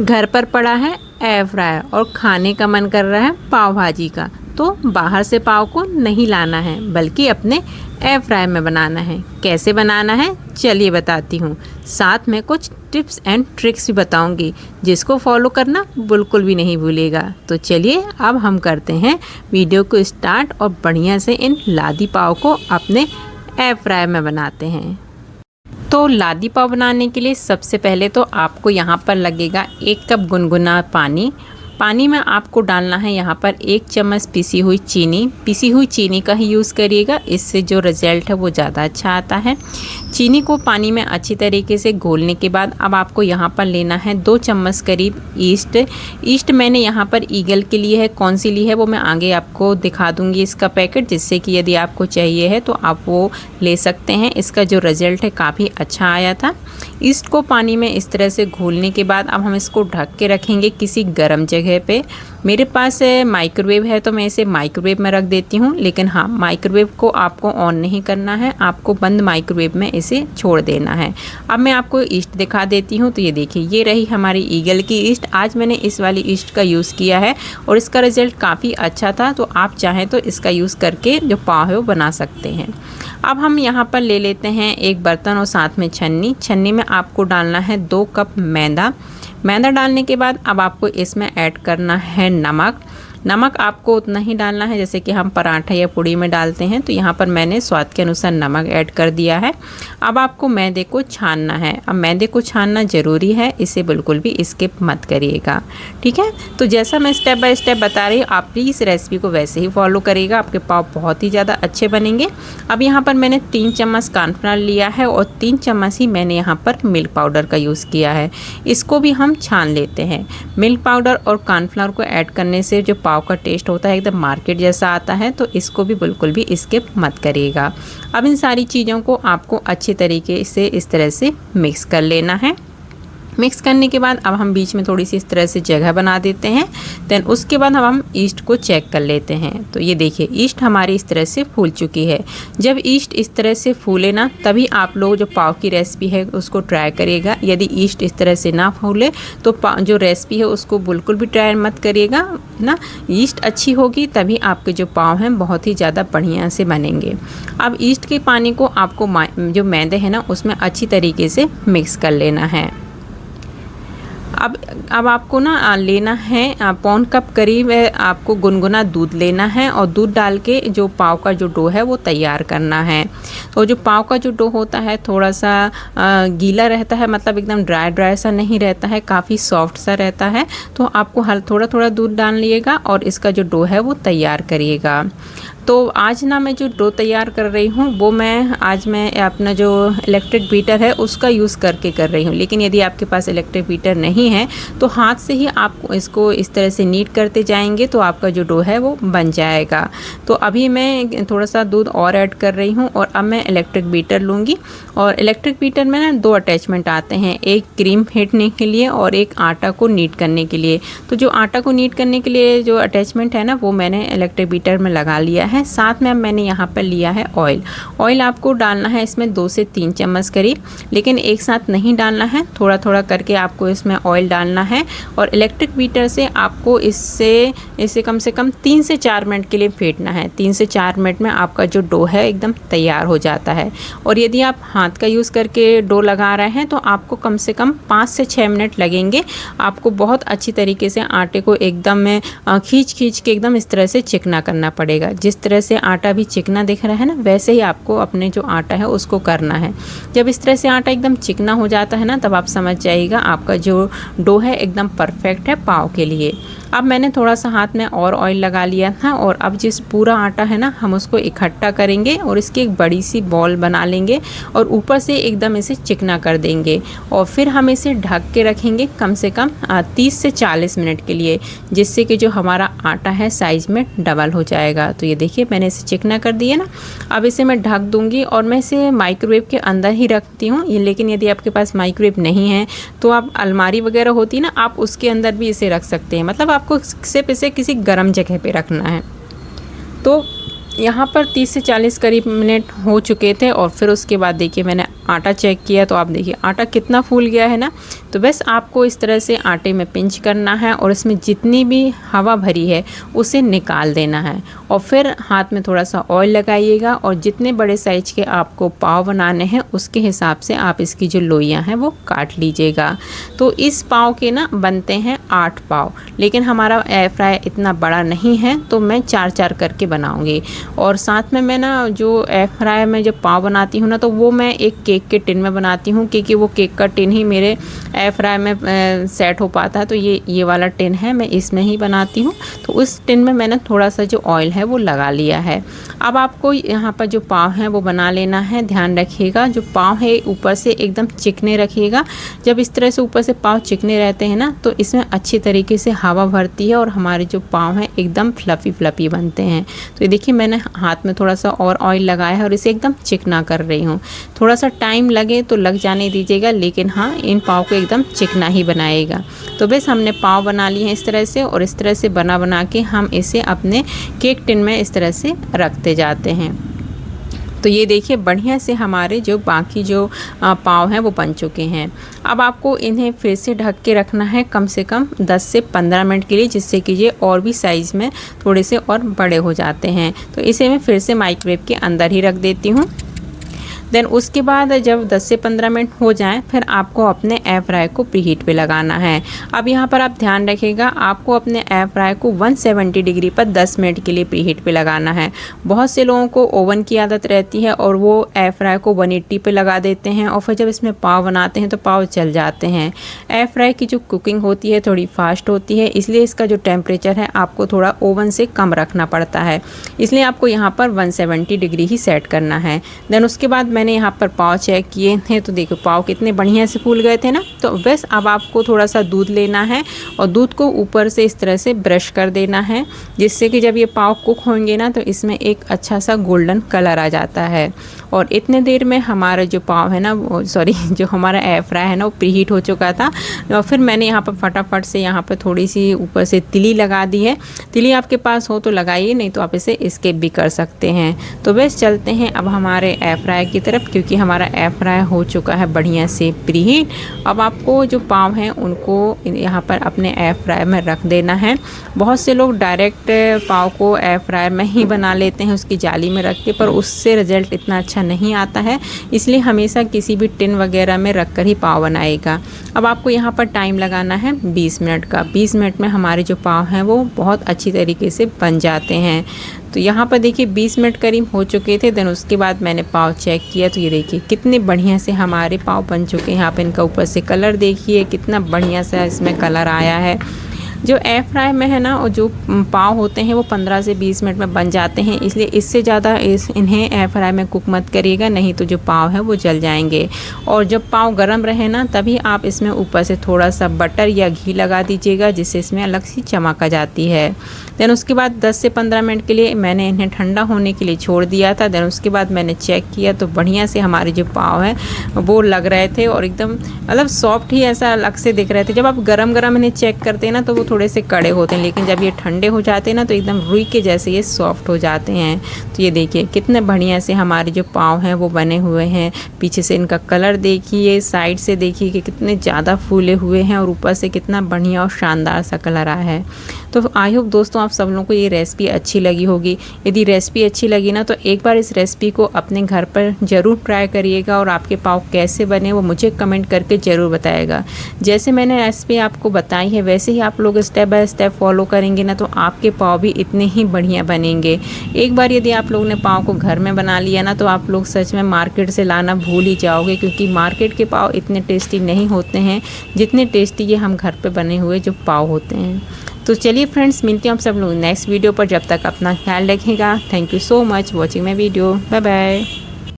घर पर पड़ा है एयर फ्रायर और खाने का मन कर रहा है पाव भाजी का, तो बाहर से पाव को नहीं लाना है बल्कि अपने एयर फ्रायर में बनाना है। कैसे बनाना है चलिए बताती हूँ। साथ में कुछ टिप्स एंड ट्रिक्स भी बताऊँगी जिसको फॉलो करना बिल्कुल भी नहीं भूलेगा। तो चलिए अब हम करते हैं वीडियो को स्टार्ट और बढ़िया से इन लादी पाव को अपने एयर फ्रायर में बनाते हैं। तो लादी पाव बनाने के लिए सबसे पहले तो आपको यहाँ पर लगेगा 1 कप गुनगुना पानी। पानी में आपको डालना है यहाँ पर 1 चम्मच पिसी हुई चीनी का ही यूज़ करिएगा, इससे जो रिज़ल्ट है वो ज़्यादा अच्छा आता है। चीनी को पानी में अच्छी तरीके से घोलने के बाद अब आपको यहाँ पर लेना है 2 चम्मच करीब ईस्ट मैंने यहाँ पर ईगल के लिए है, कौन सी ली है वो मैं आगे आपको दिखा दूँगी इसका पैकेट, जिससे कि यदि आपको चाहिए है तो आप वो ले सकते हैं। इसका जो रिज़ल्ट है काफ़ी अच्छा आया था। ईस्ट को पानी में इस तरह से घोलने के बाद अब हम इसको ढक के रखेंगे किसी गर्म जगह पे। मेरे पास माइक्रोवेव है तो मैं इसे माइक्रोवेव में रख देती हूँ, लेकिन हाँ माइक्रोवेव को आपको ऑन नहीं करना है, आपको बंद माइक्रोवेव में इसे छोड़ देना है। अब मैं आपको ईस्ट दिखा देती हूँ। तो ये देखिए, ये रही हमारी ईगल की ईस्ट। आज मैंने इस वाली ईस्ट का यूज़ किया है और इसका रिज़ल्ट काफ़ी अच्छा था, तो आप चाहें तो इसका यूज़ करके जो पाव है वो बना सकते हैं। अब हम यहाँ पर ले लेते हैं एक बर्तन और साथ में छन्नी में आपको डालना है 2 कप मैदा डालने के बाद अब आपको इसमें ऐड करना है नमक आपको उतना ही डालना है जैसे कि हम पराठा या पूड़ी में डालते हैं। तो यहाँ पर मैंने स्वाद के अनुसार नमक ऐड कर दिया है। अब आपको मैदे को छानना है। अब मैदे को छानना ज़रूरी है, इसे बिल्कुल भी स्किप मत करिएगा, ठीक है। तो जैसा मैं स्टेप बाय स्टेप बता रही हूँ आप प्लीज़ रेसिपी को वैसे ही फॉलो करिएगा, आपके पाव बहुत ही ज़्यादा अच्छे बनेंगे। अब यहाँ पर मैंने 3 चम्मच कॉर्नफ्लोर लिया है और 3 चम्मच ही मैंने यहाँ पर मिल्क पाउडर का यूज़ किया है। इसको भी हम छान लेते हैं। मिल्क पाउडर और कॉर्नफ्लोर को ऐड करने से जो पाव का टेस्ट होता है एकदम मार्केट जैसा आता है, तो इसको भी बिल्कुल भी स्किप मत करिएगा। अब इन सारी चीज़ों को आपको अच्छे तरीके से इस तरह से मिक्स कर लेना है। मिक्स करने के बाद अब हम बीच में थोड़ी सी इस तरह से जगह बना देते हैं। देन उसके बाद हम ईस्ट को चेक कर लेते हैं। तो ये देखिए, ईस्ट हमारी इस तरह से फूल चुकी है। जब ईस्ट इस तरह से फूले ना, तभी आप लोग जो पाव की रेसिपी है उसको ट्राई करिएगा। यदि ईस्ट इस तरह से ना फूले तो जो रेसिपी है उसको बिल्कुल भी ट्राई मत करिएगा ना। ईस्ट अच्छी होगी तभी आपके जो पाव हैं बहुत ही ज़्यादा बढ़िया से बनेंगे। अब ईस्ट के पानी को आपको जो मैदे है ना उसमें अच्छी तरीके से मिक्स कर लेना है। अब आपको ना लेना है पौन कप करीब आपको गुनगुना दूध लेना है और दूध डाल के जो पाव का जो डो है वो तैयार करना है। तो जो पाव का जो डो होता है थोड़ा सा गीला रहता है, मतलब एकदम ड्राई सा नहीं रहता है, काफ़ी सॉफ्ट सा रहता है। तो आपको थोड़ा थोड़ा दूध डाल लिएगा और इसका जो डो है वो तैयार करिएगा। तो आज ना मैं जो डो तैयार कर रही हूँ वो मैं अपना जो इलेक्ट्रिक बीटर है उसका यूज़ करके कर रही हूँ। लेकिन यदि आपके पास इलेक्ट्रिक बीटर नहीं है तो हाथ से ही आप इसको इस तरह से नीट करते जाएंगे तो आपका जो डो है वो बन जाएगा। तो अभी मैं थोड़ा सा दूध और ऐड कर रही हूँ और अब मैं इलेक्ट्रिक बीटर लूँगी। और इलेक्ट्रिक बीटर में ना 2 अटैचमेंट आते हैं, एक क्रीम फेंटने के लिए और एक आटा को नीट करने के लिए। तो जो आटा को नीट करने के लिए जो अटैचमेंट है ना वो मैंने इलेक्ट्रिक बीटर में लगा लिया है। साथ में अब मैंने यहाँ पर लिया है ऑयल आपको डालना है इसमें 2 से 3 चम्मच करीब, लेकिन एक साथ नहीं डालना है, थोड़ा थोड़ा करके आपको इसमें ऑयल डालना है। और इलेक्ट्रिक बीटर से आपको इसे कम से कम 3 से 4 मिनट के लिए फेंटना है। 3 से 4 मिनट में आपका जो डो है एकदम तैयार हो जाता है। और यदि आप हाथ का यूज़ करके डो लगा रहे हैं तो आपको कम से कम 5 से 6 मिनट लगेंगे। आपको बहुत अच्छी तरीके से आटे को एकदम खींच के एकदम इस तरह से चिकना करना पड़ेगा। जिस तरह से आटा भी चिकना दिख रहा है ना, वैसे ही आपको अपने जो आटा है उसको करना है। जब इस तरह से आटा एकदम चिकना हो जाता है ना, तब आप समझ जाइएगा आपका जो डो है एकदम परफेक्ट है पाव के लिए। अब मैंने थोड़ा सा हाथ में और ऑयल लगा लिया था और अब जिस पूरा आटा है ना हम उसको इकट्ठा करेंगे और इसकी एक बड़ी सी बॉल बना लेंगे और ऊपर से एकदम इसे चिकना कर देंगे। और फिर हम इसे ढक के रखेंगे कम से कम 30 से 40 मिनट के लिए, जिससे कि जो हमारा आटा है साइज़ में डबल हो जाएगा। तो ये देखिए मैंने इसे चिकना कर दिया ना। अब इसे मैं ढक दूँगी और मैं इसे माइक्रोवेव के अंदर ही रखती हूँ। लेकिन यदि आपके पास माइक्रोवेव नहीं है तो आप अलमारी वगैरह होती है ना, आप उसके अंदर भी इसे रख सकते हैं। मतलब आपको सिर्फ इसे किसी गर्म जगह पे रखना है। तो यहाँ पर 30 से 40 करीब मिनट हो चुके थे और फिर उसके बाद देखिए मैंने आटा चेक किया तो आप देखिए आटा कितना फूल गया है ना। तो बस आपको इस तरह से आटे में पिंच करना है और इसमें जितनी भी हवा भरी है उसे निकाल देना है। और फिर हाथ में थोड़ा सा ऑयल लगाइएगा और जितने बड़े साइज के आपको पाव बनाने हैं उसके हिसाब से आप इसकी जो लोइयाँ हैं वो काट लीजिएगा। तो इस पाव के ना बनते हैं 8 पाव, लेकिन हमारा एयर फ्राई इतना बड़ा नहीं है तो मैं 4-4 करके बनाऊंगी। और साथ में मैं ना जो एयर फ्राई में जब पाव बनाती हूँ ना तो वो मैं एक केक के टिन में बनाती हूँ, क्योंकि वो केक का टिन ही मेरे एयर फ्राई में सेट हो पाता है। तो ये वाला टिन है, मैं इसमें ही बनाती हूँ। तो उस टिन में मैंने थोड़ा सा जो ऑयल है वो लगा लिया है। अब आपको यहाँ पर जो पाव है वो बना लेना है। ध्यान रखिएगा जो पाव है ऊपर से एकदम चिकने रखिएगा। जब इस तरह से ऊपर से पाव चिकने रहते हैं ना तो इसमें अच्छी तरीके से हवा भरती है और हमारे जो पाव हैं एकदम फ्लफ़ी बनते हैं। तो ये देखिए मैंने हाथ में थोड़ा सा और ऑयल लगाया है और इसे एकदम चिकना कर रही हूँ। थोड़ा सा टाइम लगे तो लग जाने दीजिएगा, लेकिन हाँ इन पाव को एकदम चिकना ही बनाएगा। तो बस हमने पाव बना लिए हैं इस तरह से, और इस तरह से बना के हम इसे अपने केक टिन में इस तरह से रखते जाते हैं। तो ये देखिए बढ़िया से हमारे जो बाकी जो पाव हैं वो बन चुके हैं। अब आपको इन्हें फिर से ढक के रखना है कम से कम 10 से 15 मिनट के लिए, जिससे कि ये और भी साइज़ में थोड़े से और बड़े हो जाते हैं। तो इसे मैं फिर से माइक्रोवेव के अंदर ही रख देती हूँ। देन उसके बाद जब 10 से 15 मिनट हो जाएं फिर आपको अपने एयर फ्राई को प्रीहीट पे लगाना है। अब यहाँ पर आप ध्यान रखिएगा, आपको अपने एयर फ्राई को 170 डिग्री पर 10 मिनट के लिए प्रीहीट पे लगाना है। बहुत से लोगों को ओवन की आदत रहती है और वो एयर फ्राई को 180 पे लगा देते हैं और फिर जब इसमें पाव बनाते हैं तो पाव जल जाते हैं। एयर फ्राई की जो कुकिंग होती है थोड़ी फास्ट होती है, इसलिए इसका जो टेम्परेचर है आपको थोड़ा ओवन से कम रखना पड़ता है, इसलिए आपको यहाँ पर 170 डिग्री ही सेट करना है। देन उसके बाद मैंने यहाँ पर पाव चेक किए थे तो देखो पाव कितने बढ़िया से फूल गए थे ना। तो बस अब आपको थोड़ा सा दूध लेना है और दूध को ऊपर से इस तरह से ब्रश कर देना है, जिससे कि जब ये पाव कुक होंगे ना तो इसमें एक अच्छा सा गोल्डन कलर आ जाता है। और इतने देर में हमारा जो पाव है ना जो हमारा एयर फ्राई है ना वो प्रीहीट हो चुका था। और फिर मैंने यहाँ पर फटाफट से यहाँ पर थोड़ी सी ऊपर से तिली लगा दी है। तिली आपके पास हो तो लगाइए, नहीं तो आप इसे स्किप भी कर सकते हैं। तो बस चलते हैं अब हमारे एयर फ्राई की तरफ, क्योंकि हमारा एयर फ्राई हो चुका है बढ़िया से प्रीहीट। अब आपको जो पाव हैं उनको यहाँ पर अपने एयर फ्राई में रख देना है। बहुत से लोग डायरेक्ट पाव को एयर फ्राई में ही बना लेते हैं उसकी जाली में रख के, पर उससे रिजल्ट इतना अच्छा नहीं आता है, इसलिए हमेशा किसी भी टिन वगैरह में रख कर ही पाव बनाएगा। अब आपको यहाँ पर टाइम लगाना है 20 मिनट का। 20 मिनट में हमारे जो पाव हैं वो बहुत अच्छी तरीके से बन जाते हैं। तो यहाँ पर देखिए 20 मिनट करीब हो चुके थे। देन उसके बाद मैंने पाव चेक किया तो ये देखिए कितने बढ़िया से हमारे पाव बन चुके हैं। यहाँ पे इनका ऊपर से कलर देखिए कितना बढ़िया सा इसमें कलर आया है। जो एयर फ्राई में है ना और जो पाव होते हैं वो 15 से 20 मिनट में बन जाते हैं, इसलिए इससे ज़्यादा इन्हें एयर फ्राई में कुक मत करिएगा, नहीं तो जो पाव है वो जल जाएंगे। और जब पाव गर्म रहे ना तभी आप इसमें ऊपर से थोड़ा सा बटर या घी लगा दीजिएगा, जिससे इसमें अलग सी चमक आ जाती है। देन उसके बाद 10 से 15 मिनट के लिए मैंने इन्हें ठंडा होने के लिए छोड़ दिया था। देन उसके बाद मैंने चेक किया तो बढ़िया से हमारे जो पाव हैं वो लग रहे थे और एकदम मतलब सॉफ्ट ही ऐसा अलग से दिख रहे थे। जब आप गरम इन्हें चेक करते हैं ना तो वो थोड़े से कड़े होते हैं, लेकिन जब ये ठंडे हो जाते हैं ना तो एकदम रुई के जैसे ये सॉफ्ट हो जाते हैं। तो ये देखिए कितने बढ़िया से हमारे जो पाव हैं वो बने हुए हैं। पीछे से इनका कलर देखिए, साइड से देखिए कि कितने ज़्यादा फूले हुए हैं और ऊपर से कितना बढ़िया और शानदार सा कलर आया है। तो आई होप दोस्तों आप सब लोगों को ये रेसिपी अच्छी लगी होगी। यदि रेसिपी अच्छी लगी ना तो एक बार इस रेसिपी को अपने घर पर ज़रूर ट्राई करिएगा और आपके पाव कैसे बने वो मुझे कमेंट करके ज़रूर बताएगा। जैसे मैंने रेसिपी आपको बताई है वैसे ही आप लोग स्टेप बाय स्टेप फॉलो करेंगे ना तो आपके पाव भी इतने ही बढ़िया बनेंगे। एक बार यदि आप लोगों ने पाव को घर में बना लिया ना तो आप लोग सच में मार्केट से लाना भूल ही जाओगे, क्योंकि मार्केट के पाव इतने टेस्टी नहीं होते हैं जितने टेस्टी ये हम घर पे बने हुए जो पाव होते हैं। तो चलिए फ्रेंड्स, मिलते हैं आप सब लोग नेक्स्ट वीडियो पर। जब तक अपना ख्याल रखिएगा। Thank you so much watching my video. Bye bye.